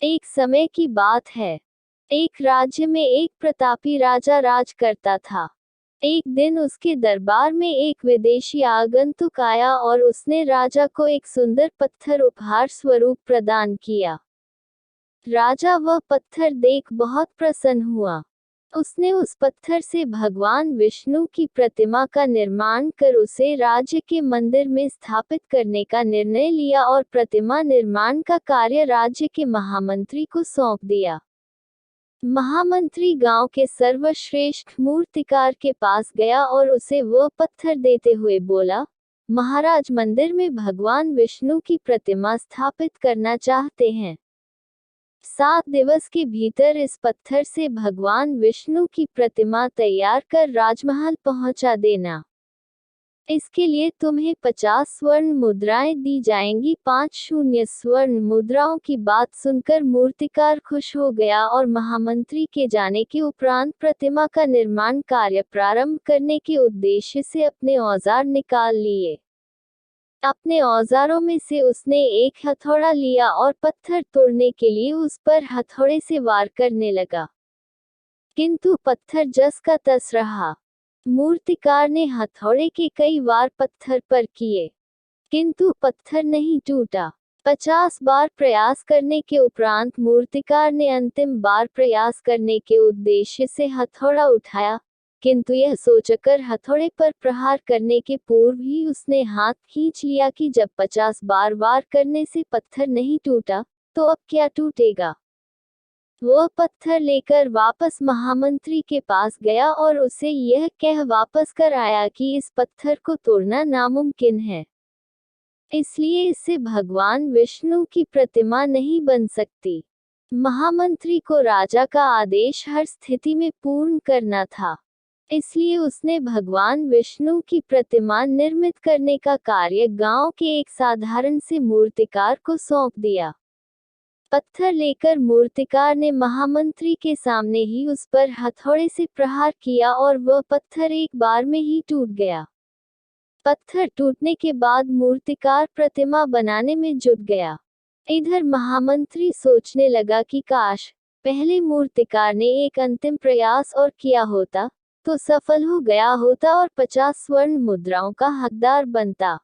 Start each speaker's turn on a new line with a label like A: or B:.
A: एक समय की बात है। एक राज्य में एक प्रतापी राजा राज करता था। एक दिन उसके दरबार में एक विदेशी आगंतुक आया और उसने राजा को एक सुंदर पत्थर उपहार स्वरूप प्रदान किया। राजा वह पत्थर देख बहुत प्रसन्न हुआ। उसने उस पत्थर से भगवान विष्णु की प्रतिमा का निर्माण कर उसे राज्य के मंदिर में स्थापित करने का निर्णय लिया और प्रतिमा निर्माण का कार्य राज्य के महामंत्री को सौंप दिया। महामंत्री गांव के सर्वश्रेष्ठ मूर्तिकार के पास गया और उसे वह पत्थर देते हुए बोला, महाराज मंदिर में भगवान विष्णु की प्रतिमा स्थापित करना चाहते हैं। 7 दिवस के भीतर इस पत्थर से भगवान विष्णु की प्रतिमा तैयार कर राजमहल पहुंचा देना। इसके लिए तुम्हें 50 स्वर्ण मुद्राएं दी जाएंगी। 5 स्वर्ण मुद्राओं की बात सुनकर मूर्तिकार खुश हो गया और महामंत्री के जाने के उपरांत प्रतिमा का निर्माण कार्य प्रारंभ करने के उद्देश्य से अपने औजार निकाल लिए। अपने औजारों में से उसने एक हथौड़ा लिया और पत्थर तोड़ने के लिए उस पर हथौड़े से वार करने लगा, किंतु पत्थर जस का तस रहा। मूर्तिकार ने हथौड़े के कई वार पत्थर पर किए, किंतु पत्थर नहीं टूटा। 50 बार प्रयास करने के उपरांत मूर्तिकार ने अंतिम बार प्रयास करने के उद्देश्य से हथौड़ा उठाया, किंतु यह सोचकर हथौड़े पर प्रहार करने के पूर्व ही उसने हाथ खींच लिया कि जब 50 बार वार करने से पत्थर नहीं टूटा, तो अब क्या टूटेगा। वह पत्थर लेकर वापस महामंत्री के पास गया और उसे यह कह वापस कर आया कि इस पत्थर को तोड़ना नामुमकिन है, इसलिए इससे भगवान विष्णु की प्रतिमा नहीं बन सकती। महामंत्री को राजा का आदेश हर स्थिति में पूर्ण करना था, इसलिए उसने भगवान विष्णु की प्रतिमा निर्मित करने का कार्य गांव के एक साधारण से मूर्तिकार को सौंप दिया। पत्थर लेकर मूर्तिकार ने महामंत्री के सामने ही उस पर हथौड़े से प्रहार किया और वह पत्थर एक बार में ही टूट गया। पत्थर टूटने के बाद मूर्तिकार प्रतिमा बनाने में जुट गया। इधर महामंत्री सोचने लगा कि काश पहले मूर्तिकार ने एक अंतिम प्रयास और किया होता तो सफल हो गया होता और 50 स्वर्ण मुद्राओं का हकदार बनता।